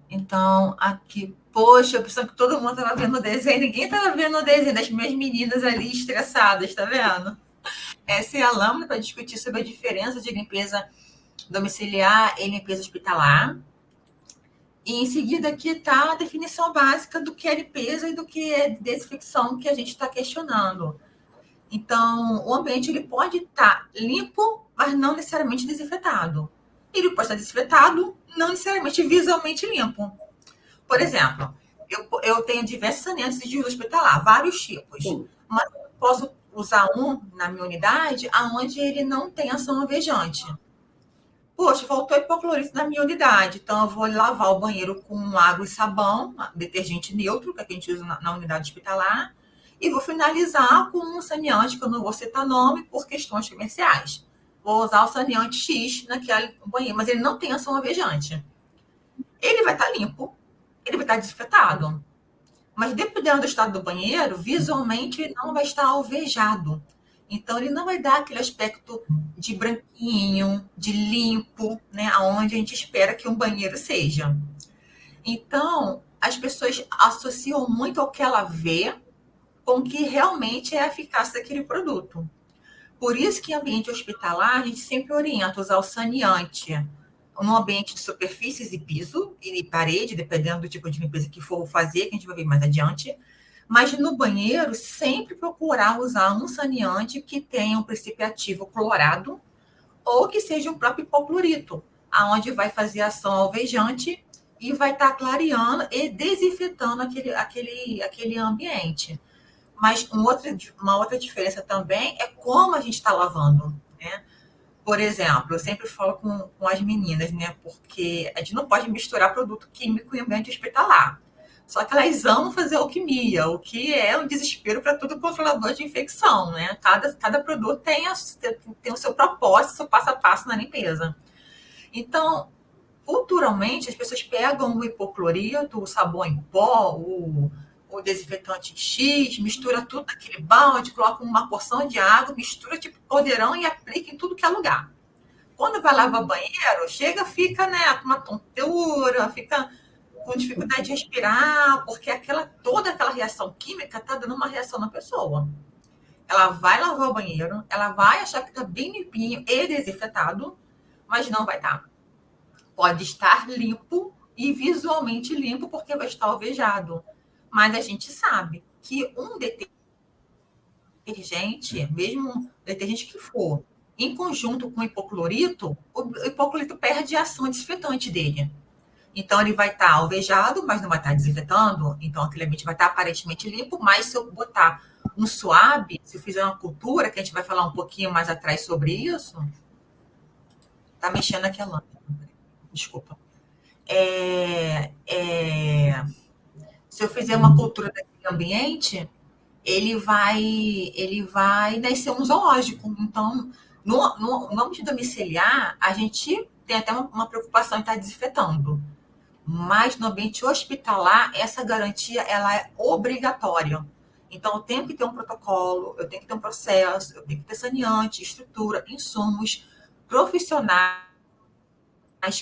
Então, aqui, poxa, eu pensando que todo mundo estava vendo o desenho, ninguém estava vendo o desenho das minhas meninas ali estressadas, tá vendo? Essa é a lâmina para discutir sobre a diferença de limpeza domiciliar e limpeza hospitalar. E em seguida aqui está a definição básica do que é limpeza e do que é desinfecção que a gente está questionando. Então, o ambiente ele pode estar limpo, mas não necessariamente desinfetado. Ele pode estar desinfetado, não necessariamente visualmente limpo. Por exemplo, eu tenho diversos saneamentos de uso hospitalar, vários tipos. Sim. Mas eu posso usar um na minha unidade onde ele não tem ação alvejante. Poxa, faltou hipoclorito na minha unidade, então eu vou lavar o banheiro com água e sabão, detergente neutro, que a gente usa na unidade hospitalar, e vou finalizar com um saneante, que eu não vou citar nome, por questões comerciais. Vou usar o saneante X naquele banheiro, mas ele não tem ação alvejante. Ele vai estar limpo, ele vai estar desinfetado, mas dependendo do estado do banheiro, visualmente ele não vai estar alvejado. Então, ele não vai dar aquele aspecto de branquinho, de limpo, né? Onde a gente espera que um banheiro seja. Então, as pessoas associam muito ao que ela vê com o que realmente é a eficácia daquele produto. Por isso que em ambiente hospitalar, a gente sempre orienta a usar o saneante no ambiente de superfícies e piso e parede, dependendo do tipo de limpeza que for fazer, que a gente vai ver mais adiante. Mas no banheiro, sempre procurar usar um saneante que tenha um princípio ativo clorado ou que seja um próprio hipoclorito, aonde vai fazer ação alvejante e vai estar clareando e desinfetando aquele ambiente. Mas uma outra diferença também é como a gente está lavando, né? Por exemplo, eu sempre falo com as meninas, né? Porque a gente não pode misturar produto químico em ambiente hospitalar. Só que elas amam fazer alquimia, o que é um desespero para todo controlador de infecção, né? Cada produto tem o seu propósito, o seu passo a passo na limpeza. Então, culturalmente, as pessoas pegam o hipoclorito, o sabão em pó, o desinfetante X, mistura tudo naquele balde, coloca uma porção de água, mistura tipo caldeirão e aplica em tudo que é lugar. Quando vai lavar banheiro, chega, fica, né, com uma tontura, fica com dificuldade de respirar, porque toda aquela reação química está dando uma reação na pessoa. Ela vai lavar o banheiro, ela vai achar que está bem limpinho e desinfetado, mas não vai estar. Pode estar limpo e visualmente limpo, porque vai estar alvejado. Mas a gente sabe que um detergente, mesmo detergente que for, em conjunto com o hipoclorito perde a ação desinfetante dele. Então, ele vai estar alvejado, mas não vai estar desinfetando. Então, aquele ambiente vai estar aparentemente limpo, mas se eu botar um suave, se eu fizer uma cultura, que a gente vai falar um pouquinho mais atrás sobre isso, tá mexendo aqui a lâmpada. Desculpa. Se eu fizer uma cultura daquele ambiente, ele vai nascer um zoológico. Então, no âmbito domiciliar, a gente tem até uma preocupação em estar desinfetando. Mas no ambiente hospitalar, essa garantia ela é obrigatória. Então, eu tenho que ter um protocolo, eu tenho que ter um processo, eu tenho que ter saneante, estrutura, insumos, profissionais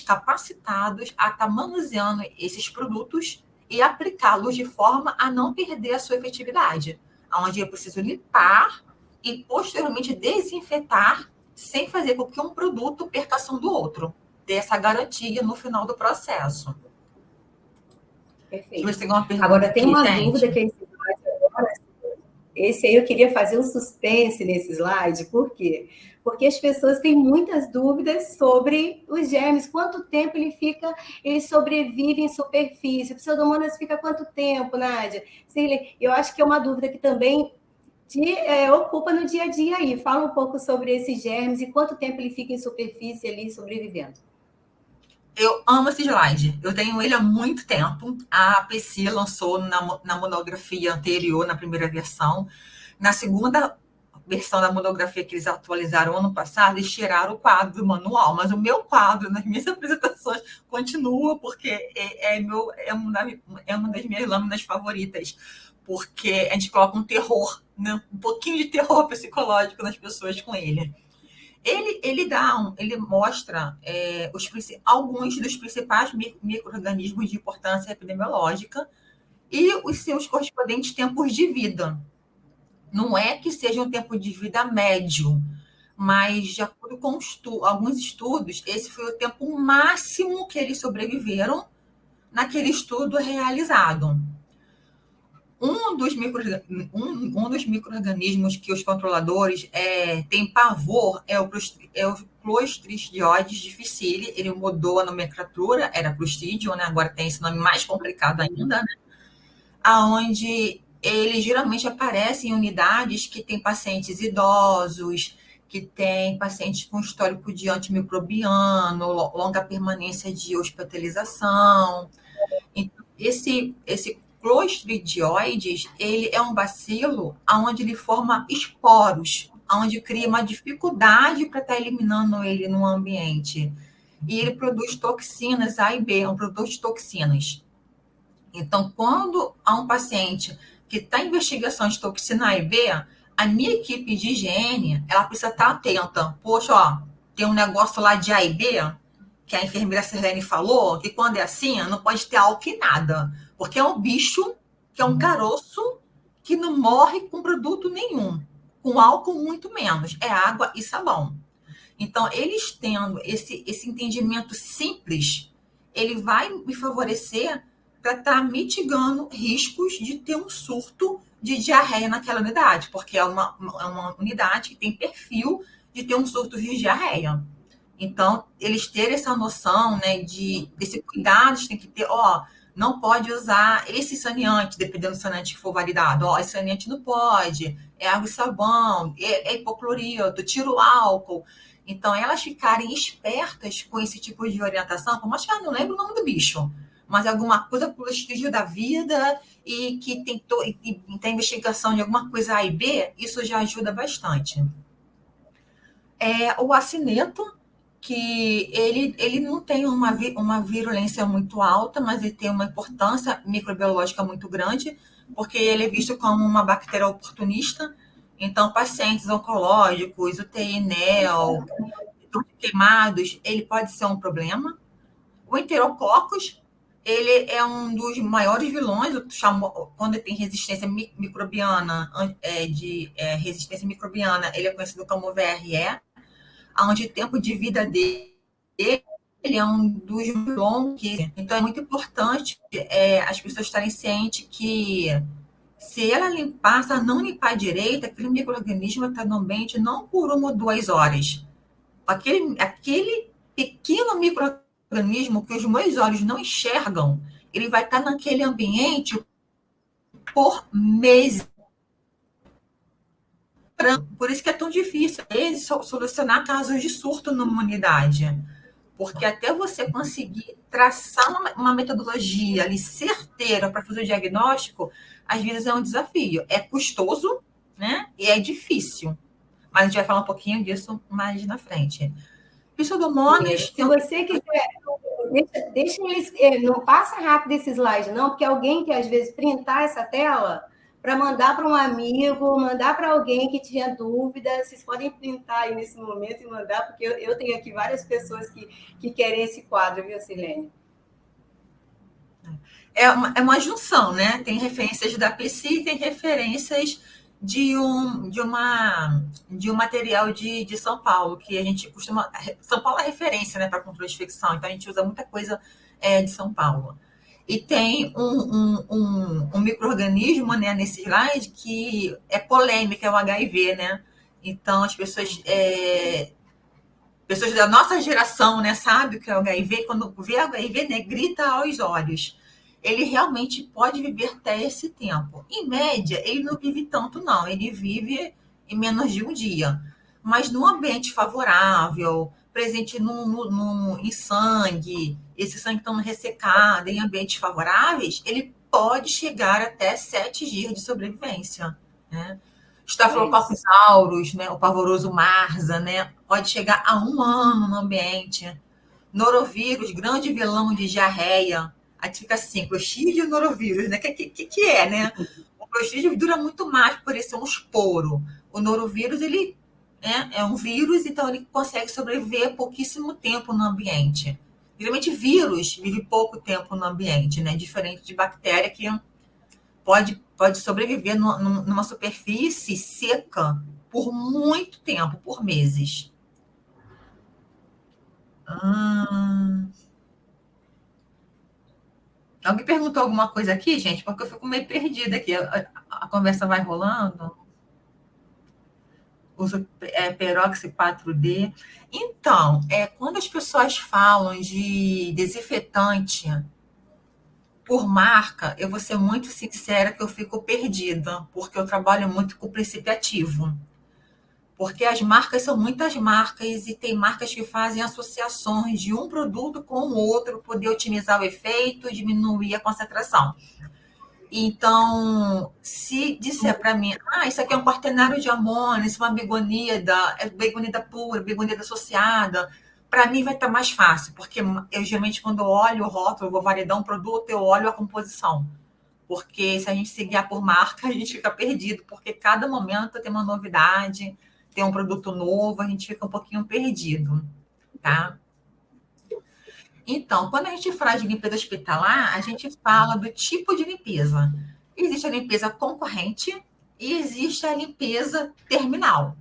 capacitados a estar manuseando esses produtos e aplicá-los de forma a não perder a sua efetividade. Onde eu preciso limpar e, posteriormente, desinfetar sem fazer com que um produto perca a ação do outro. Ter essa garantia no final do processo. Perfeito. Você tem uma pergunta Agora, tem uma gente? dúvida que esse slide agora, esse aí eu queria fazer um suspense nesse slide, por quê? Porque as pessoas têm muitas dúvidas sobre os germes, quanto tempo ele sobrevive em superfície, o Pseudomonas fica quanto tempo, Nádia? Eu acho que é uma dúvida que também te ocupa no dia a dia aí. Fala um pouco sobre esses germes e quanto tempo ele fica em superfície ali sobrevivendo. Eu amo esse slide. Eu tenho ele há muito tempo. A PC lançou na monografia anterior, na primeira versão. Na segunda versão da monografia que eles atualizaram ano passado, eles tiraram o quadro do manual. Mas o meu quadro nas minhas apresentações continua, porque é uma das minhas lâminas favoritas. Porque a gente coloca um terror, né? Um pouquinho de terror psicológico nas pessoas com ele. Ele mostra alguns dos principais micro-organismos de importância epidemiológica e os seus correspondentes tempos de vida. Não é que seja um tempo de vida médio, mas, de acordo com alguns estudos, esse foi o tempo máximo que eles sobreviveram naquele estudo realizado. Um dos micro-organismos que os controladores têm pavor é o Clostridium difficile. Ele mudou a nomenclatura, era Clostridium, né? Agora tem esse nome mais complicado ainda, né? Onde ele geralmente aparece em unidades que tem pacientes idosos, que tem pacientes com histórico de antimicrobiano, longa permanência de hospitalização. Então, esse Clostridioides, ele é um bacilo onde ele forma esporos, onde cria uma dificuldade para estar eliminando ele no ambiente. E ele produz toxinas A e B, é um produtor de toxinas. Então, quando há um paciente que está em investigação de toxina A e B, a minha equipe de higiene, ela precisa estar atenta. Poxa, ó, tem um negócio lá de A e B, que a enfermeira Sirlene falou, que quando é assim, não pode ter álcool em nada, porque é um bicho, que é um caroço, que não morre com produto nenhum, com álcool muito menos, é água e sabão. Então, eles tendo esse entendimento simples, ele vai me favorecer para estar mitigando riscos de ter um surto de diarreia naquela unidade, porque é uma unidade que tem perfil de ter um surto de diarreia. Então, eles terem essa noção, né, desse cuidado, tem que ter, não pode usar esse saneante, dependendo do saneante que for validado. Esse saneante não pode, é água e sabão, é hipoclorito, tira o álcool. Então, elas ficarem espertas com esse tipo de orientação, por mais que ela não lembre o nome do bicho, mas alguma coisa por estígio da vida e que tem investigação de alguma coisa A e B, isso já ajuda bastante. O acineto, que ele não tem uma virulência muito alta, mas ele tem uma importância microbiológica muito grande, porque ele é visto como uma bactéria oportunista. Então, pacientes oncológicos, UTI NEL, queimados, ele pode ser um problema. O enterococcus, ele é um dos maiores vilões, quando tem resistência microbiana, resistência microbiana, ele é conhecido como VRE, onde o tempo de vida dele ele é um dos longos. Então, é muito importante as pessoas estarem cientes que, se ela limpar, se ela não limpar direito, aquele micro-organismo está no ambiente não por 1 ou 2 horas. Aquele pequeno micro-organismo que os meus olhos não enxergam, ele vai estar naquele ambiente por meses. Por isso que é tão difícil solucionar casos de surto numa unidade. Porque até você conseguir traçar uma metodologia ali certeira para fazer o diagnóstico, às vezes é um desafio. É custoso, né? E é difícil. Mas a gente vai falar um pouquinho disso mais na frente. Pseudomonas... Se você quiser... Deixa eles... Não passa rápido esse slide, não, porque alguém que, às vezes, printar essa tela para mandar para um amigo, mandar para alguém que tinha dúvida. Vocês podem printar aí nesse momento e mandar, porque eu tenho aqui várias pessoas que querem esse quadro, viu, Sirlene? É uma junção, né? Tem referências da PSI e tem referências de um material de São Paulo, que a gente costuma... São Paulo é referência, né, para controle de infecção, então a gente usa muita coisa de São Paulo. E tem um micro-organismo, né, nesse slide que é polêmico, é o HIV, né? Então, as pessoas da nossa geração, né, sabem o que é o HIV, quando vê o HIV, né, grita aos olhos. Ele realmente pode viver até esse tempo. Em média, ele não vive tanto, não. Ele vive em menos de um dia. Mas num ambiente favorável, presente em sangue, esse sangue estando ressecado, em ambientes favoráveis, ele pode chegar até 7 dias de sobrevivência, né? Staphylococcus aureus, né, o pavoroso Marsa, né, pode chegar a 1 ano no ambiente. Norovírus, grande vilão de diarreia. Aí fica assim, Clostridium norovírus, né? Que né? O Clostridium dura muito mais por ele ser um esporo. O norovírus, ele né? É um vírus, então ele consegue sobreviver pouquíssimo tempo no ambiente. Geralmente, vírus vive pouco tempo no ambiente, né? Diferente de bactéria que pode sobreviver numa superfície seca por muito tempo, por meses. Hum... Alguém perguntou alguma coisa aqui, gente? Porque eu fico meio perdida aqui. A conversa vai rolando. Uso peróxido 4D. Então, quando as pessoas falam de desinfetante por marca, eu vou ser muito sincera que eu fico perdida, porque eu trabalho muito com princípio ativo. Porque as marcas são muitas marcas e tem marcas que fazem associações de um produto com o outro, poder otimizar o efeito e diminuir a concentração. Então, se disser para mim, isso aqui é um quaternário de amônia, isso é uma begonida, é begonida pura, begonida associada, para mim vai estar mais fácil, porque eu geralmente, quando eu olho o rótulo, eu vou validar um produto, eu olho a composição. Porque se a gente se guiar por marca, a gente fica perdido, porque cada momento tem uma novidade, tem um produto novo, a gente fica um pouquinho perdido, tá? Então, quando a gente fala de limpeza hospitalar, a gente fala do tipo de limpeza. Existe a limpeza concorrente e existe a limpeza terminal.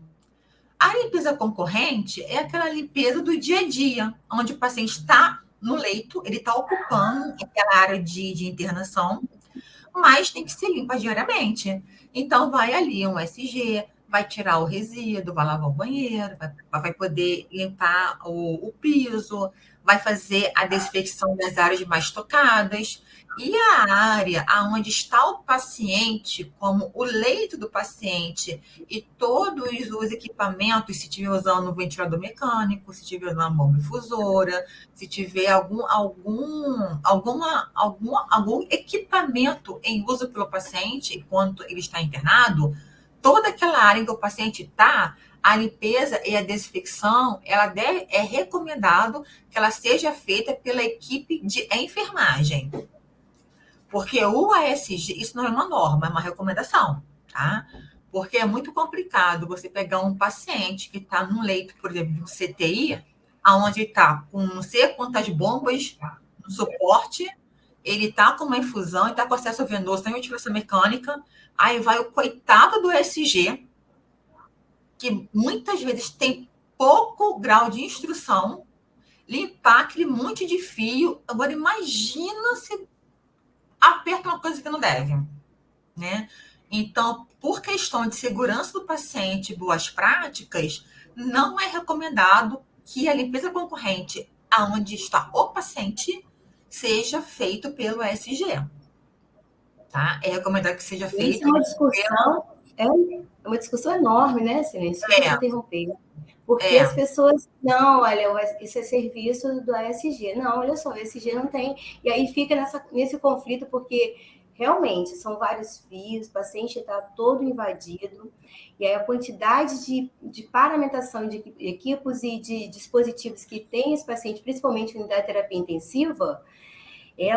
A limpeza concorrente é aquela limpeza do dia a dia, onde o paciente está no leito, ele está ocupando aquela área de internação, mas tem que ser limpa diariamente. Então, vai ali um SG, vai tirar o resíduo, vai lavar o banheiro, vai poder limpar o piso, vai fazer a desinfecção das áreas mais tocadas. E a área onde está o paciente, como o leito do paciente e todos os equipamentos, se estiver usando um ventilador mecânico, se estiver usando uma bomba difusora, se tiver algum equipamento em uso pelo paciente enquanto ele está internado, toda aquela área em que o paciente está, a limpeza e a desinfecção, é recomendado que ela seja feita pela equipe de enfermagem. Porque o ASG, isso não é uma norma, é uma recomendação, tá? Porque é muito complicado você pegar um paciente que está num leito, por exemplo, de um CTI, aonde está com não sei quantas bombas no suporte, ele está com uma infusão, está com acesso venoso, tem ventilação mecânica, aí vai o coitado do SG, que muitas vezes tem pouco grau de instrução, limpar aquele monte de fio. Agora, imagina se aperta uma coisa que não deve, né? Então, por questão de segurança do paciente, boas práticas, não é recomendado que a limpeza concorrente aonde está o paciente seja feito pelo SG, tá? É recomendado que seja Isso feito é uma discussão enorme, né, Silêncio? Desculpa te interromper. Porque É. as pessoas, não, olha, isso é serviço do ASG. Não, olha só, o ASG não tem. E aí fica nesse conflito, porque realmente são vários fios, o paciente está todo invadido, e aí a quantidade de paramentação de equipos e de dispositivos que tem esse paciente, principalmente na terapia intensiva, e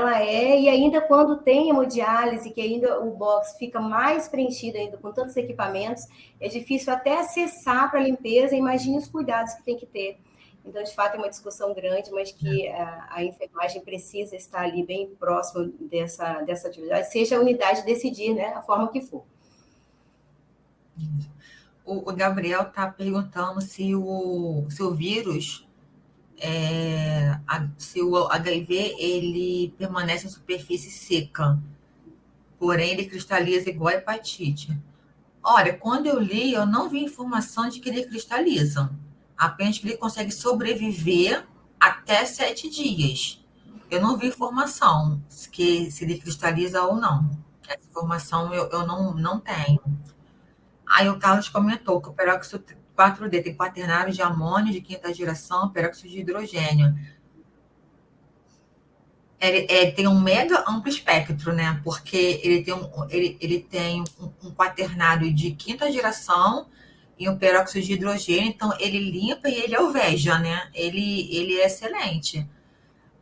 ainda quando tem hemodiálise, que ainda o box fica mais preenchido ainda com tantos equipamentos, é difícil até acessar para a limpeza, imagine os cuidados que tem que ter. Então, de fato, é uma discussão grande, mas que a enfermagem precisa estar ali bem próximo dessa atividade, seja a unidade decidir, né, a forma que for. O Gabriel está perguntando se o vírus, se o HIV ele permanece em superfície seca, porém ele cristaliza igual a hepatite. Olha, quando eu li, eu não vi informação de que ele cristaliza, apenas que ele consegue sobreviver até 7 dias. Eu não vi informação se ele cristaliza ou não. Essa informação eu não tenho. Aí o Carlos comentou que o peróxido 4D tem quaternário de amônio de quinta geração, peróxido de hidrogênio. Ele tem um mega amplo espectro, né? Porque ele tem um quaternário de quinta geração e um peróxido de hidrogênio, então ele limpa e ele alveja, né? Ele é excelente.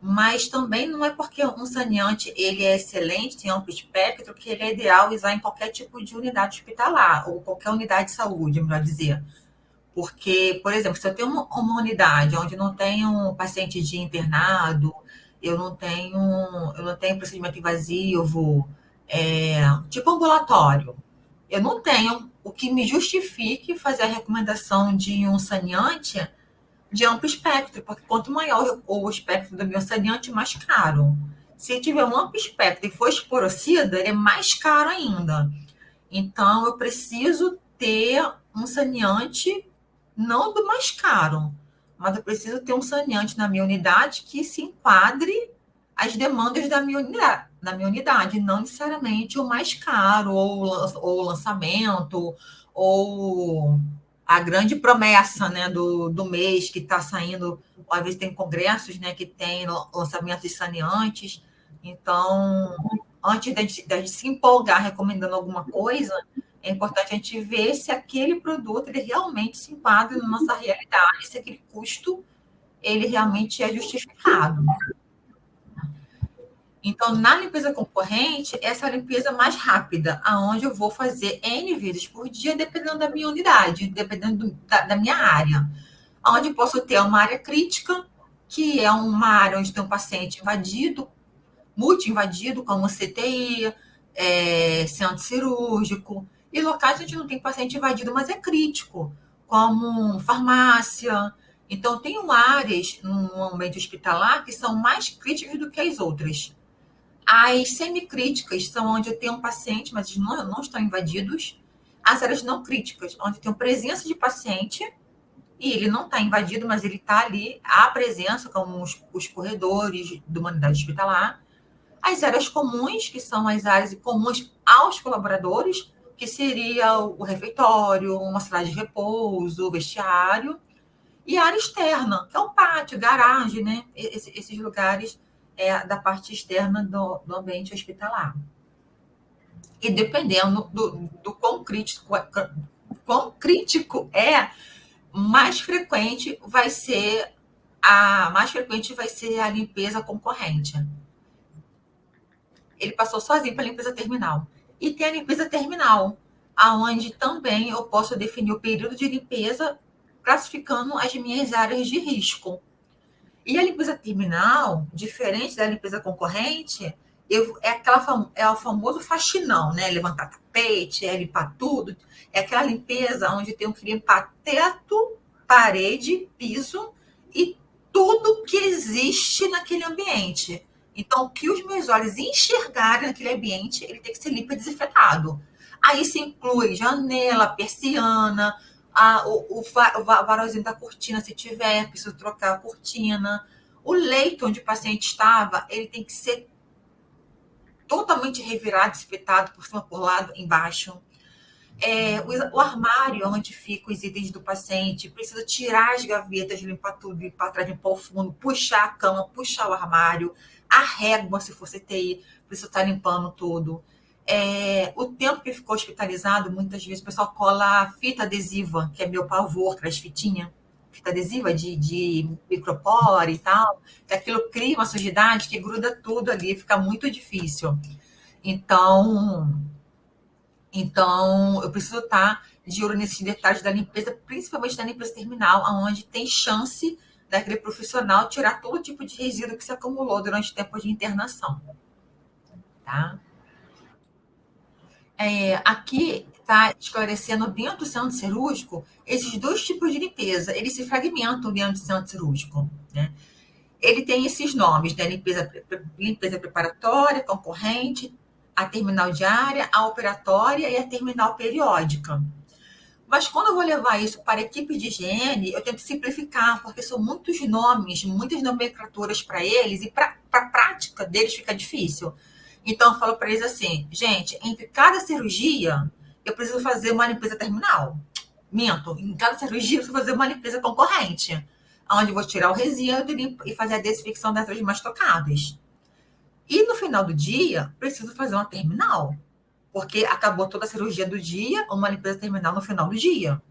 Mas também não é porque um saneante ele é excelente, tem amplo espectro, que ele é ideal usar em qualquer tipo de unidade hospitalar, ou qualquer unidade de saúde, melhor dizer. Porque, por exemplo, se eu tenho uma unidade onde não tenho um paciente de internado, eu não tenho procedimento invasivo, tipo ambulatório, eu não tenho o que me justifique fazer a recomendação de um saneante de amplo espectro, porque quanto maior o espectro do meu saneante, mais caro. Se tiver um amplo espectro e for esporocida, ele é mais caro ainda. Então, eu preciso ter um saneante, não do mais caro, mas eu preciso ter um saneante na minha unidade que se enquadre às demandas da minha unidade, não necessariamente o mais caro, ou o lançamento, ou a grande promessa, né, do mês que está saindo. Às vezes tem congressos, né, que tem lançamento de saneantes. Então, antes da gente se empolgar recomendando alguma coisa, é importante a gente ver se aquele produto ele realmente se enquadra na nossa realidade, se aquele custo ele realmente é justificado. Então, na limpeza concorrente, essa é a limpeza mais rápida, aonde eu vou fazer N vezes por dia, dependendo da minha unidade, dependendo da minha área. Onde posso ter uma área crítica, que é uma área onde tem um paciente invadido, multi-invadido, como CTI, centro cirúrgico, e locais onde não tem paciente invadido, mas é crítico, como farmácia. Então, tem áreas no ambiente hospitalar que são mais críticas do que as outras. As semicríticas são onde eu tenho um paciente, mas eles não estão invadidos. As áreas não críticas, onde tem presença de paciente e ele não está invadido, mas ele está ali, há presença, como os corredores de uma unidade hospitalar. As áreas comuns, que são as áreas comuns aos colaboradores, que seria o refeitório, uma sala de repouso, o vestiário. E a área externa, que é o pátio, garagem, né? Esses lugares da parte externa do ambiente hospitalar. E dependendo do quão crítico mais frequente vai ser a limpeza concorrente. Ele passou sozinho para a limpeza terminal. E tem a limpeza terminal, aonde também eu posso definir o período de limpeza classificando as minhas áreas de risco. E a limpeza terminal, diferente da limpeza concorrente, é o famoso faxinão, né? Levantar tapete, limpar tudo. É aquela limpeza onde eu tenho que limpar teto, parede, piso e tudo que existe naquele ambiente. Então, o que os meus olhos enxergarem naquele ambiente, ele tem que ser limpo e desinfetado. Aí se inclui janela, persiana, o varalzinho da cortina, se tiver, preciso trocar a cortina. O leito onde o paciente estava, ele tem que ser totalmente revirado, desinfetado, por cima, por lado, embaixo. O armário onde ficam os itens do paciente, precisa tirar as gavetas, limpar tudo, limpar atrás, limpar o fundo, puxar a cama, puxar o armário, a régua, se for CTI, precisa estar limpando tudo. O tempo que ficou hospitalizado, muitas vezes o pessoal cola fita adesiva, que é meu pavor, aquelas fitinhas, fita adesiva de micropore e tal, que aquilo cria uma sujidade que gruda tudo ali, fica muito difícil. Então, eu preciso estar de olho nesses detalhes da limpeza, principalmente da limpeza terminal, onde tem chance daquele profissional tirar todo tipo de resíduo que se acumulou durante o tempo de internação. Tá? Aqui está esclarecendo dentro do centro cirúrgico esses dois tipos de limpeza. Eles se fragmentam dentro do centro cirúrgico. Né? Ele tem esses nomes, né? Limpeza preparatória, concorrente, a terminal diária, a operatória e a terminal periódica. Mas quando eu vou levar isso para a equipe de higiene, eu tento simplificar, porque são muitos nomes, muitas nomenclaturas para eles, e para a prática deles fica difícil. Então, eu falo para eles assim, gente, entre cada cirurgia, eu preciso fazer uma limpeza terminal. Minto, em cada cirurgia, eu preciso fazer uma limpeza concorrente, onde eu vou tirar o resíduo e fazer a desinfecção das mais tocadas. E no final do dia, preciso fazer uma terminal, porque acabou toda a cirurgia do dia, uma limpeza terminal no final do dia.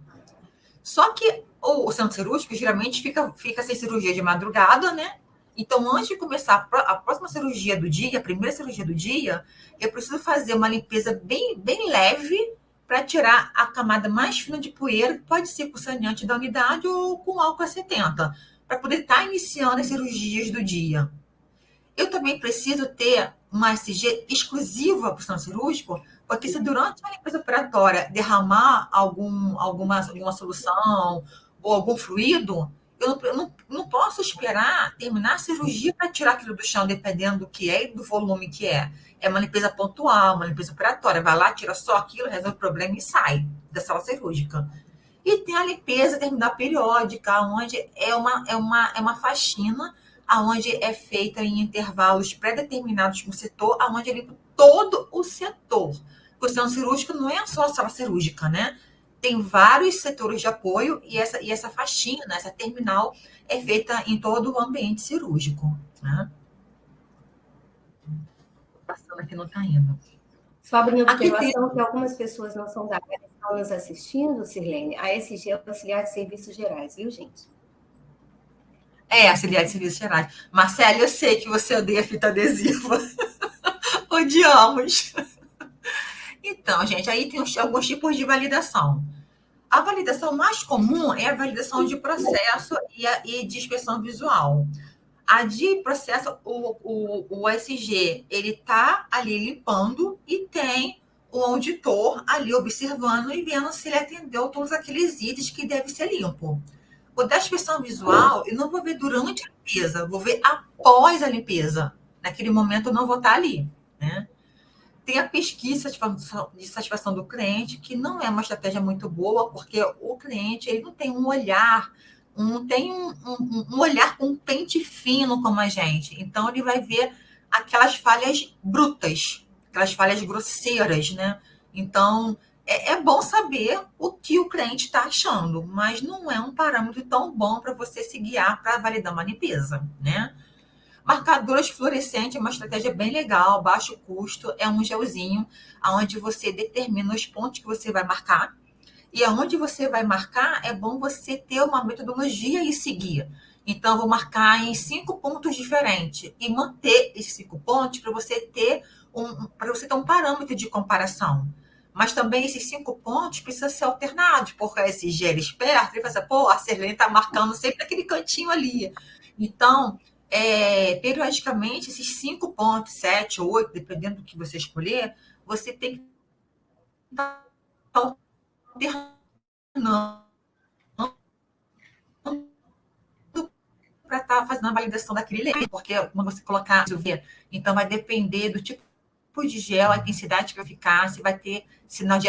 Só que o centro cirúrgico geralmente fica sem cirurgia de madrugada, né? Então, antes de começar a próxima cirurgia do dia, a primeira cirurgia do dia, eu preciso fazer uma limpeza bem, bem leve para tirar a camada mais fina de poeira, que pode ser com saneante da unidade ou com álcool a 70, para poder estar iniciando as cirurgias do dia. Eu também preciso ter uma SG exclusiva para o centro cirúrgico, porque se durante a limpeza operatória derramar alguma solução ou algum fluido, eu não posso esperar terminar a cirurgia para tirar aquilo do chão, dependendo do que é e do volume que é. É uma limpeza pontual, uma limpeza operatória. Vai lá, tira só aquilo, resolve o problema e sai da sala cirúrgica. E tem a limpeza terminal periódica, onde é uma faxina, onde é feita em intervalos pré-determinados por setor, onde é limpo todo o setor. O centro cirúrgico não é só a sala cirúrgica, né? Tem vários setores de apoio e essa faxina, essa terminal, é feita em todo o ambiente cirúrgico. Né? Passando aqui, não está indo. Só abrindo observação que algumas pessoas não são da área, estão nos assistindo, Sirlene. A SG é o Auxiliar de Serviços Gerais, viu, gente? Auxiliar de Serviços Gerais. Marcela, eu sei que você odeia fita adesiva. Odiamos. Então, gente, aí tem alguns tipos de validação. A validação mais comum é a validação de processo e de inspeção visual. A de processo, o SG, ele está ali limpando e tem o auditor ali observando e vendo se ele atendeu todos aqueles itens que deve ser limpo. O da inspeção visual, eu não vou ver durante a limpeza, vou ver após a limpeza. Naquele momento, eu não vou estar ali, né? Tem a pesquisa de satisfação do cliente, que não é uma estratégia muito boa, porque o cliente ele não tem um olhar, não tem um olhar com um pente fino como a gente. Então, ele vai ver aquelas falhas brutas, aquelas falhas grosseiras, né? Então, é bom saber o que o cliente está achando, mas não é um parâmetro tão bom para você se guiar para validar uma limpeza, né? Marcadores fluorescentes é uma estratégia bem legal, baixo custo, é um gelzinho onde você determina os pontos que você vai marcar. E aonde você vai marcar, é bom você ter uma metodologia e seguir. Então, eu vou marcar em 5 pontos diferentes e manter esses 5 pontos para você ter um parâmetro de comparação. Mas também esses 5 pontos precisam ser alternados, porque esse gel esperto, ele fala assim, a Sirlene está marcando sempre aquele cantinho ali. Então, periodicamente, esses 5 pontos, 7, 8, dependendo do que você escolher, você tem que estar alternando para estar fazendo a validação daquele leite, porque quando você colocar, então vai depender do tipo de gel, a intensidade que vai ficar, se vai ter sinal de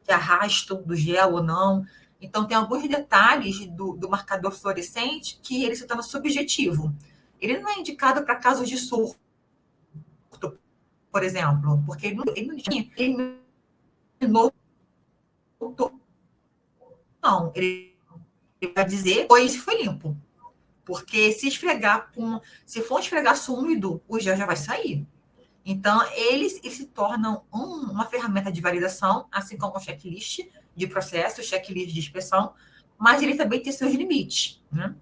arrasto do gel ou não. Então, tem alguns detalhes do marcador fluorescente que ele se torna subjetivo. Ele não é indicado para casos de surto, por exemplo, porque ele não tinha. Não, ele vai dizer, pois foi limpo. Porque se for um esfregaço úmido, o gel já vai sair. Então, eles se tornam uma ferramenta de validação, assim como o checklist de processo, o checklist de inspeção, mas ele também tem seus limites. Né?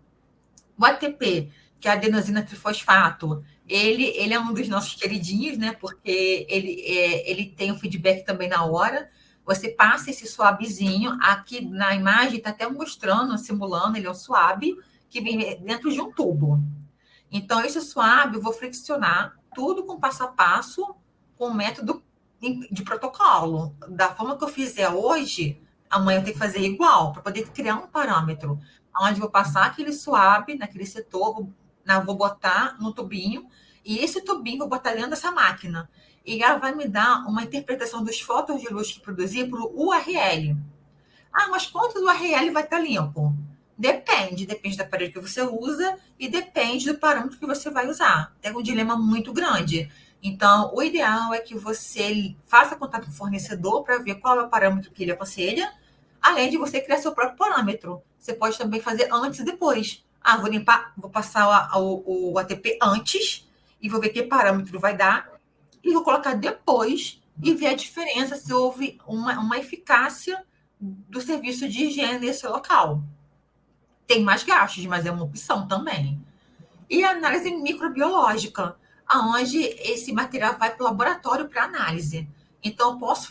O ATP, que é a adenosina trifosfato, ele é um dos nossos queridinhos, né? Porque ele tem o feedback também na hora. Você passa esse suavezinho, aqui na imagem está até mostrando, simulando, ele é um suave que vem dentro de um tubo. Então, esse suave eu vou friccionar tudo com passo a passo, com método de protocolo. Da forma que eu fizer hoje, amanhã eu tenho que fazer igual, para poder criar um parâmetro. Onde eu vou passar aquele suave naquele setor, vou botar no tubinho, e esse tubinho vou botar dentro dessa máquina. E ela vai me dar uma interpretação dos fótons de luz que produzir para o URL. Mas quantos URL vai estar limpo? Depende da parede que você usa e depende do parâmetro que você vai usar. É um dilema muito grande. Então, o ideal é que você faça contato com o fornecedor para ver qual é o parâmetro que ele aconselha, além de você criar seu próprio parâmetro. Você pode também fazer antes e depois. Vou limpar, vou passar o ATP antes e vou ver que parâmetro vai dar e vou colocar depois e ver a diferença se houve uma eficácia do serviço de higiene nesse local. Tem mais gastos, mas é uma opção também. E a análise microbiológica, onde esse material vai para o laboratório para análise. Então, eu posso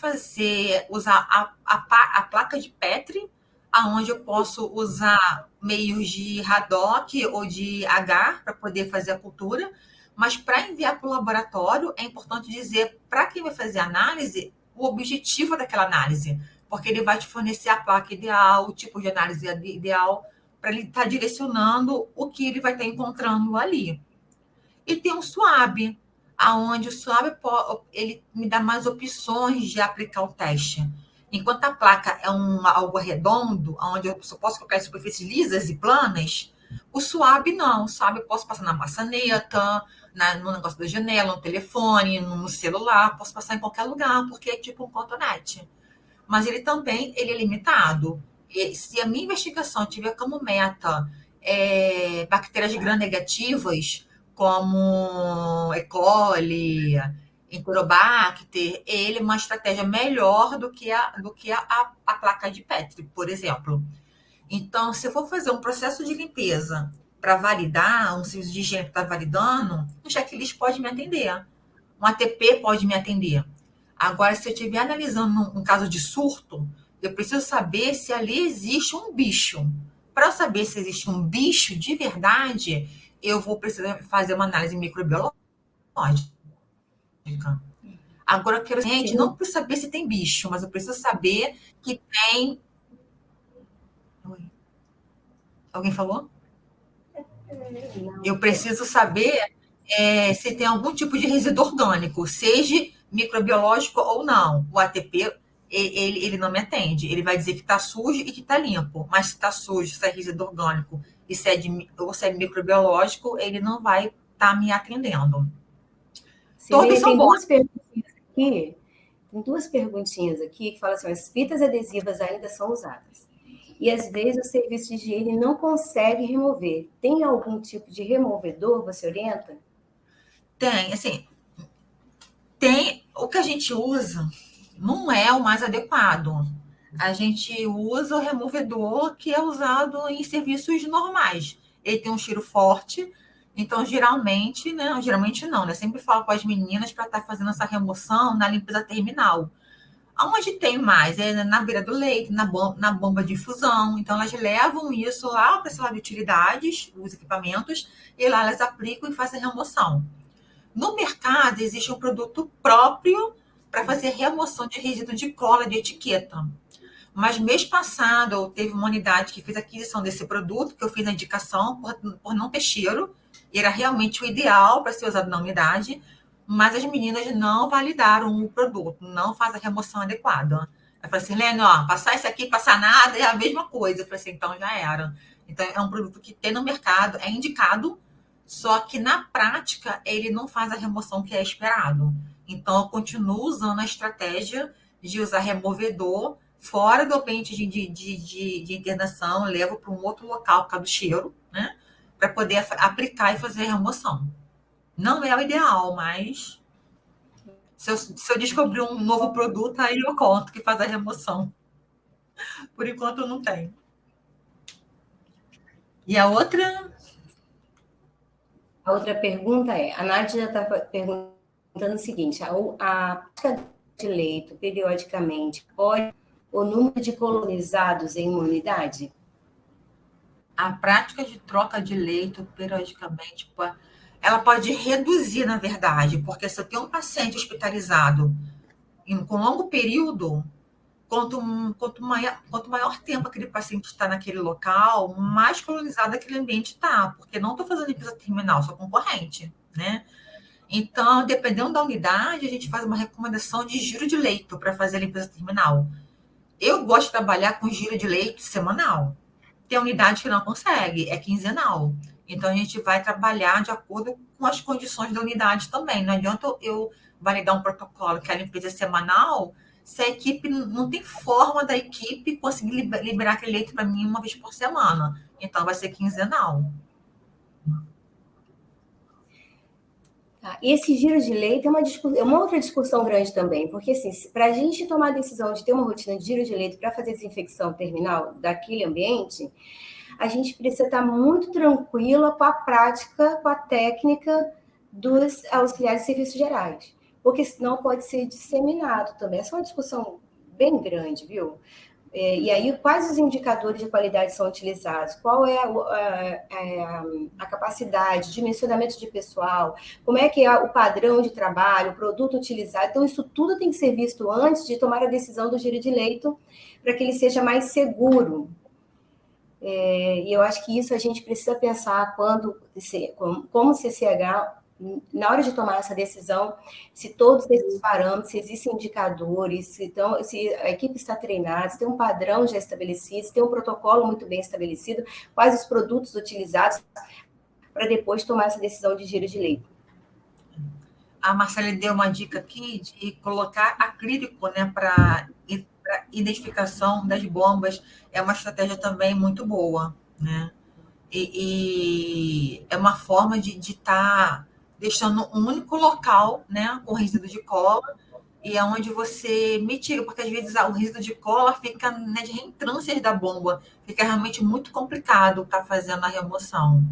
usar a placa de Petri, aonde eu posso usar meios de Haddock ou de agar para poder fazer a cultura, mas para enviar para o laboratório, é importante dizer para quem vai fazer a análise o objetivo daquela análise, porque ele vai te fornecer a placa ideal, o tipo de análise ideal, para ele estar direcionando o que ele vai estar encontrando ali. E tem um SWAB, aonde o SWAB ele me dá mais opções de aplicar o teste. Enquanto a placa é algo redondo, onde eu só posso colocar em superfícies lisas e planas, o SWAB não. O SWAB eu posso passar na maçaneta, no negócio da janela, no telefone, no celular, posso passar em qualquer lugar, porque é tipo um cotonete. Mas ele também ele é limitado. E se a minha investigação tiver como meta bactérias gram-negativas, como E. coli, Enterobacter, ele é uma estratégia melhor do que a placa de Petri, por exemplo. Então, se eu for fazer um processo de limpeza para validar, um serviço de higiene que está validando, o checklist pode me atender. Um ATP pode me atender. Agora, se eu estiver analisando um caso de surto, eu preciso saber se ali existe um bicho. Para eu saber se existe um bicho de verdade, eu vou precisar fazer uma análise microbiológica. Agora, eu quero gente, não preciso saber se tem bicho, mas eu preciso saber que tem. Alguém falou? Eu preciso saber se tem algum tipo de resíduo orgânico, seja microbiológico ou não. O ATP, ele não me atende. Ele vai dizer que está sujo e que está limpo. Mas se está sujo, se é resíduo orgânico ou se é microbiológico, ele não vai estar me atendendo. Todos são bons. Tem duas perguntinhas aqui que falam assim: as fitas adesivas ainda são usadas. E às vezes o serviço de higiene não consegue remover. Tem algum tipo de removedor? Você orienta? Tem, assim, o que a gente usa não é o mais adequado. A gente usa o removedor que é usado em serviços normais. Ele tem um cheiro forte, então geralmente, né? Geralmente não, né? Sempre falo com as meninas para estar fazendo essa remoção na limpeza terminal. Aonde tem mais? É na beira do leite, na bomba de infusão. Então, elas levam isso lá para a sala de utilidades, os equipamentos, e lá elas aplicam e fazem a remoção. No mercado, existe um produto próprio para fazer remoção de resíduo de cola de etiqueta. Mas mês passado, teve uma unidade que fez a aquisição desse produto, que eu fiz a indicação por não ter cheiro, e era realmente o ideal para ser usado na unidade, mas as meninas não validaram o produto, não faz a remoção adequada. Eu falei assim, Lene, passar isso aqui, passar nada, é a mesma coisa. Eu falei assim, então já era. Então, é um produto que tem no mercado, é indicado, só que na prática ele não faz a remoção que é esperado. Então, eu continuo usando a estratégia de usar removedor fora do ambiente de internação, levo para um outro local por causa do cheiro, né? Para poder aplicar e fazer a remoção. Não é o ideal, mas se eu descobrir um novo produto, aí eu conto que faz a remoção. Por enquanto, eu não tenho. E a outra? A outra pergunta é, a Nádia está perguntando o seguinte, a prática de leito periodicamente pode o número de colonizados em uma unidade? A prática de troca de leito periodicamente, ela pode reduzir, na verdade, porque se eu tenho um paciente hospitalizado com longo período, quanto maior tempo aquele paciente está naquele local, mais colonizado aquele ambiente está, porque não estou fazendo limpeza terminal, sou concorrente, né? Então, dependendo da unidade, a gente faz uma recomendação de giro de leito para fazer a limpeza terminal. Eu gosto de trabalhar com giro de leito semanal. Tem unidade que não consegue, é quinzenal. Então, a gente vai trabalhar de acordo com as condições da unidade também. Não adianta eu validar um protocolo que a limpeza é semanal, se a equipe não tem forma da equipe conseguir liberar aquele leito para mim uma vez por semana. Então, vai ser quinzenal. E esse giro de leito é uma outra discussão grande também, porque assim, para a gente tomar a decisão de ter uma rotina de giro de leito para fazer desinfecção terminal daquele ambiente, a gente precisa estar muito tranquila com a prática, com a técnica dos auxiliares de serviços gerais. porque senão pode ser disseminado também. Essa é uma discussão bem grande, viu? E aí, quais os indicadores de qualidade são utilizados? Qual é a capacidade, dimensionamento de pessoal? Como é que é o padrão de trabalho, o produto utilizado? Então, isso tudo tem que ser visto antes de tomar a decisão do giro de leito, para que ele seja mais seguro. E eu acho que isso a gente precisa pensar como CCH, na hora de tomar essa decisão, se todos esses parâmetros, se existem indicadores, se a equipe está treinada, se tem um padrão já estabelecido, se tem um protocolo muito bem estabelecido, quais os produtos utilizados, para depois tomar essa decisão de giro de leito. A Marcela deu uma dica aqui de colocar acrílico, né, para identificação das bombas. É uma estratégia também muito boa, né? E é uma forma de estar deixando um único local, né, com resíduo de cola, e é onde você mitiga, porque às vezes o resíduo de cola fica, né, de reentrâncias da bomba, fica realmente muito complicado para fazer a remoção.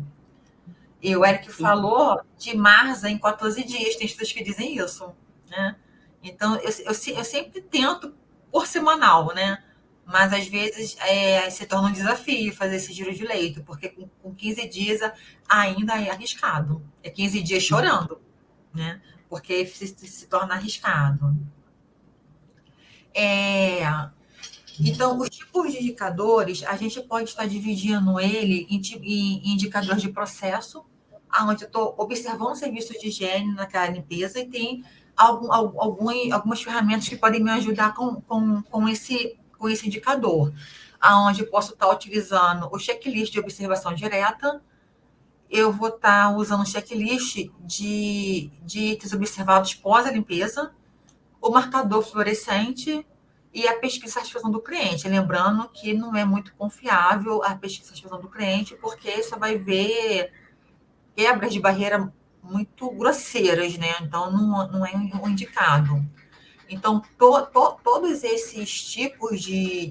E o Eric falou de Marsa em 14 dias, tem estudos que dizem isso, né? Então, eu sempre tento por semanal, né? Mas às vezes se torna um desafio fazer esse giro de leito, porque com 15 dias ainda é arriscado. É 15 dias chorando, né? Porque se torna arriscado. Então, os tipos de indicadores, a gente pode estar dividindo ele em indicadores de processo, onde eu estou observando o serviço de higiene naquela limpeza, e tem algumas ferramentas que podem me ajudar com esse indicador, onde eu posso estar utilizando o checklist de observação direta, eu vou estar usando o checklist de itens observados pós a limpeza, o marcador fluorescente e a pesquisa de satisfação do cliente. Lembrando que não é muito confiável a pesquisa de satisfação do cliente, porque você vai ver quebras de barreira muito grosseiras, né? Então, não é um indicado. Então, todos esses tipos de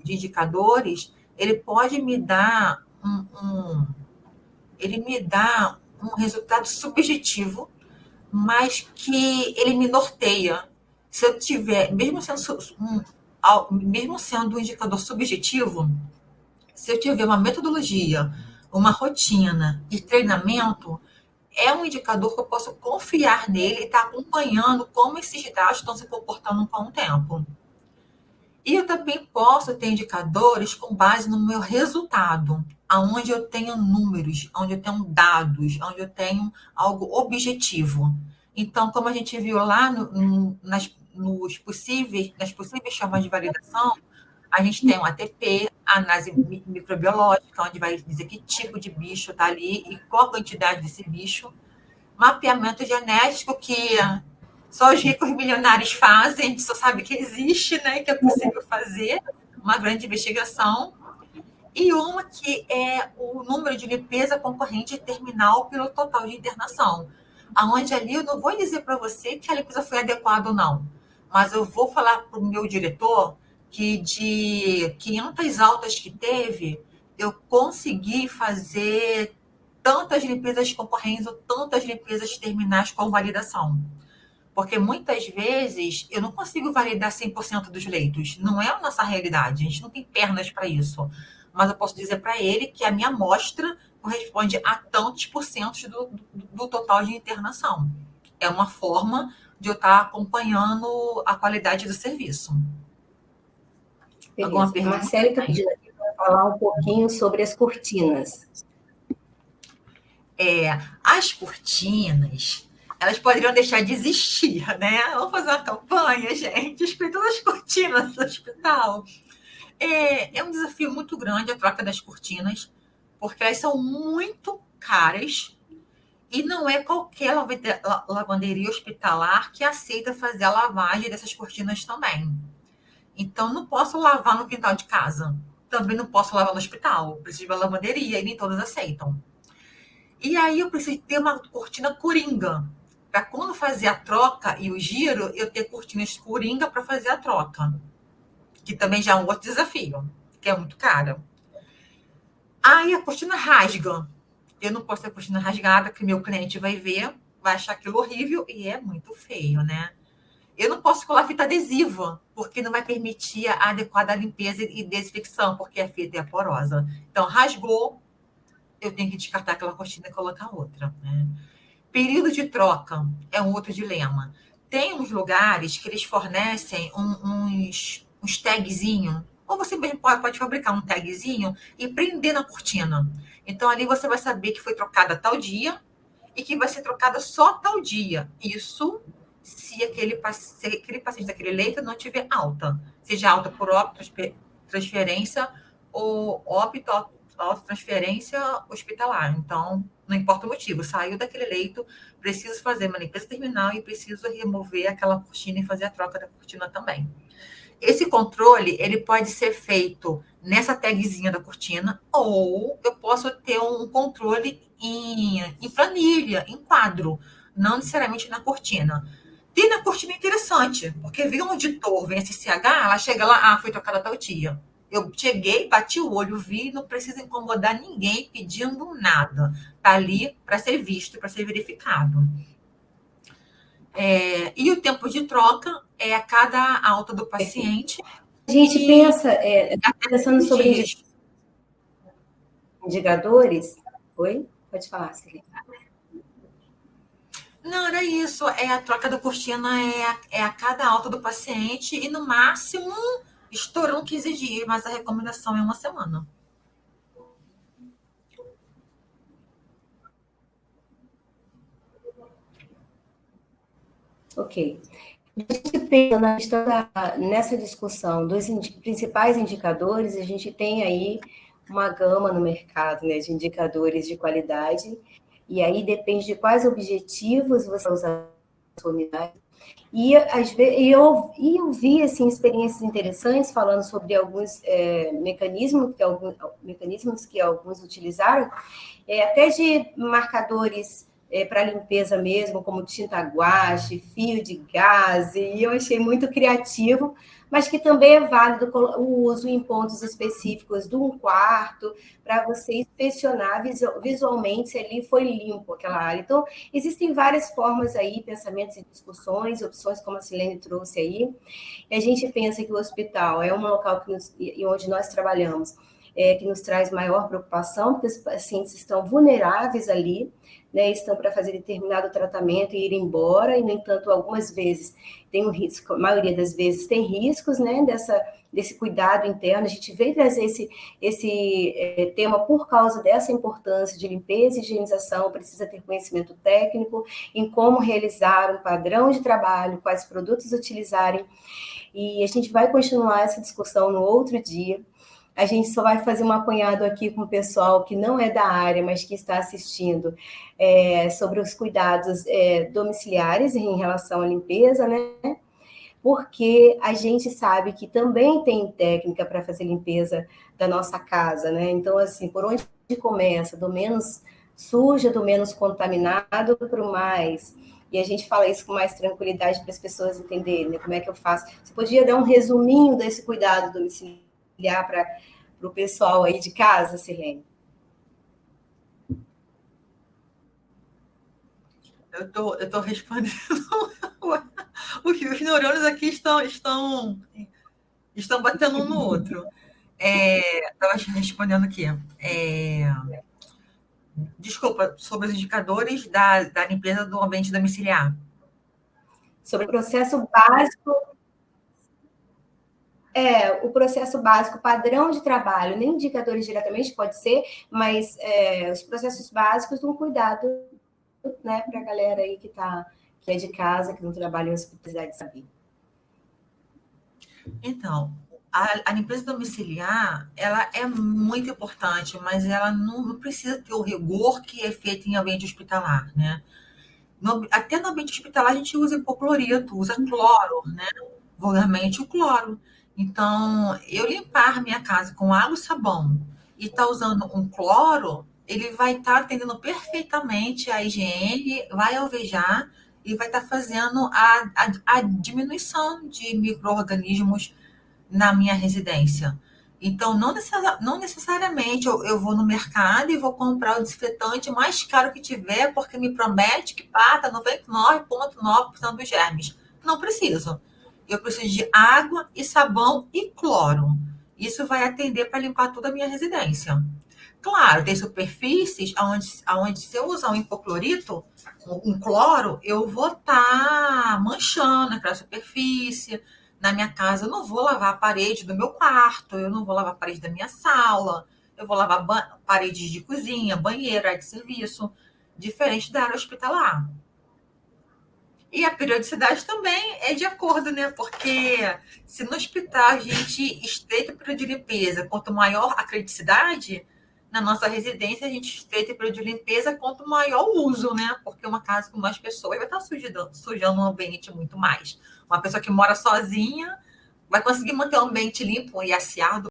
indicadores, ele pode me dar ele me dá um resultado subjetivo, mas que ele me norteia. Se eu tiver, mesmo sendo um indicador subjetivo, se eu tiver uma metodologia, uma rotina e treinamento, é um indicador que eu posso confiar nele e estar acompanhando como esses dados estão se comportando com o tempo. E eu também posso ter indicadores com base no meu resultado, aonde eu tenho números, onde eu tenho dados, onde eu tenho algo objetivo. Então, como a gente viu lá nas possíveis formas de validação, a gente tem um ATP, análise microbiológica, onde vai dizer que tipo de bicho está ali e qual a quantidade desse bicho. Mapeamento genético, que só os ricos milionários fazem, a gente só sabe que existe, né, que é possível fazer uma grande investigação. E uma que é o número de limpeza concorrente terminal pelo total de internação. Aonde ali eu não vou dizer para você que a limpeza foi adequada ou não, mas eu vou falar para o meu diretor que de 500 altas que teve, eu consegui fazer tantas limpezas concorrentes ou tantas limpezas terminais com validação. Porque muitas vezes eu não consigo validar 100% dos leitos. Não é a nossa realidade. A gente não tem pernas para isso. Mas eu posso dizer para ele que a minha amostra corresponde a tantos por cento do total de internação. É uma forma de eu estar acompanhando a qualidade do serviço. Beleza. Alguma pergunta? Marcela está pedindo aqui para falar um pouquinho sobre as cortinas. As cortinas, elas poderiam deixar de existir, né? Vamos fazer uma campanha, gente, espeitando as cortinas do hospital. É um desafio muito grande a troca das cortinas, porque elas são muito caras e não é qualquer lavanderia hospitalar que aceita fazer a lavagem dessas cortinas também. Então, não posso lavar no quintal de casa. Também não posso lavar no hospital. Preciso de uma lavanderia e nem todas aceitam. E aí eu preciso ter uma cortina coringa, para quando fazer a troca e o giro, eu ter cortinas coringa para fazer a troca. Que também já é um outro desafio, que é muito caro. Aí a cortina rasga. Eu não posso ter a cortina rasgada, que meu cliente vai ver. vai achar aquilo horrível e é muito feio, né? Eu não posso colar fita adesiva, porque não vai permitir a adequada limpeza e desinfecção, porque a fita é porosa. Então, rasgou, eu tenho que descartar aquela cortina e colocar outra, né? Período de troca é um outro dilema. Tem uns lugares que eles fornecem uns tagzinhos, ou você mesmo pode fabricar um tagzinho e prender na cortina. Então, ali você vai saber que foi trocada tal dia e que vai ser trocada só tal dia. Isso se aquele paciente daquele leito não tiver alta, seja alta por óbito, transferência ou óbito, autotransferência hospitalar. Então, não importa o motivo, saiu daquele leito, preciso fazer uma limpeza terminal e preciso remover aquela cortina e fazer a troca da cortina também. Esse controle, ele pode ser feito nessa tagzinha da cortina, ou eu posso ter um controle em planilha, em quadro, não necessariamente na cortina. E na cortina é interessante, porque vem um auditor, vem a CCH, ela chega lá, foi trocada tal dia. Eu cheguei, bati o olho, vi, não precisa incomodar ninguém pedindo nada. Está ali para ser visto, para ser verificado. E o tempo de troca é a cada alta do paciente. A gente pensando sobre indicadores. Oi? Pode falar, Celina. Não, era isso. A troca da cortina é a cada alta do paciente e no máximo estourando 15 dias, mas a recomendação é uma semana. Ok. A gente pensa nessa discussão dos principais indicadores, a gente tem aí uma gama no mercado, né, de indicadores de qualidade, e aí depende de quais objetivos você usa na sua unidade. E às vezes eu vi assim, experiências interessantes falando sobre alguns mecanismos que alguns utilizaram, até de marcadores para limpeza mesmo, como tinta guache, fio de gás, e eu achei muito criativo, mas que também é válido o uso em pontos específicos de um quarto, para você inspecionar visualmente se ali foi limpo aquela área. Então, existem várias formas aí, pensamentos e discussões, opções, como a Silene trouxe aí, e a gente pensa que o hospital é um local onde nós trabalhamos, que nos traz maior preocupação, porque os pacientes estão vulneráveis ali, né, estão para fazer determinado tratamento e ir embora, e, no entanto, algumas vezes tem um risco, a maioria das vezes tem riscos, né, desse cuidado interno. A gente veio trazer esse tema por causa dessa importância de limpeza e higienização, precisa ter conhecimento técnico em como realizar um padrão de trabalho, quais produtos utilizarem, e a gente vai continuar essa discussão no outro dia. A gente só vai fazer um apanhado aqui com o pessoal que não é da área, mas que está assistindo, sobre os cuidados domiciliares em relação à limpeza, né? Porque a gente sabe que também tem técnica para fazer limpeza da nossa casa, né? Então, assim, por onde começa? Do menos suja, do menos contaminado para o mais. E a gente fala isso com mais tranquilidade para as pessoas entenderem, né? Como é que eu faço? Você podia dar um resuminho desse cuidado domiciliar para o pessoal aí de casa, Silene? Eu tô respondendo. Os neurônios aqui estão batendo um no outro. Estava respondendo aqui. Desculpa, sobre os indicadores da limpeza do ambiente domiciliar. Sobre o processo básico. O processo básico, padrão de trabalho, nem indicadores diretamente pode ser, mas os processos básicos de um cuidado, né, para a galera aí que é de casa, que não trabalha em hospitalidade, saber. Então, a limpeza domiciliar, ela é muito importante, mas ela não precisa ter o rigor que é feito em ambiente hospitalar, né? Até no ambiente hospitalar a gente usa hipoclorito, usa cloro, né? Vulgarmente o cloro. Então, eu limpar minha casa com água e sabão e estar usando um cloro, ele vai estar atendendo perfeitamente a higiene, vai alvejar e vai estar fazendo a diminuição de micro-organismos na minha residência. Então, não necessariamente eu vou no mercado e vou comprar o desinfetante mais caro que tiver, porque me promete que mata 99,9% dos germes. Não preciso. Eu preciso de água e sabão e cloro. Isso vai atender para limpar toda a minha residência. Claro, tem superfícies onde se eu usar um hipoclorito, um cloro, eu vou estar manchando aquela superfície. Na minha casa, eu não vou lavar a parede do meu quarto, eu não vou lavar a parede da minha sala, eu vou lavar paredes de cozinha, banheiro, área de serviço, diferente da área hospitalar. E a periodicidade também é de acordo, né? Porque se no hospital a gente estreita o período de limpeza, quanto maior a criticidade, na nossa residência a gente estreita o período de limpeza, quanto maior o uso, né? Porque uma casa com mais pessoas vai estar sujando o ambiente muito mais. Uma pessoa que mora sozinha vai conseguir manter o ambiente limpo e asseado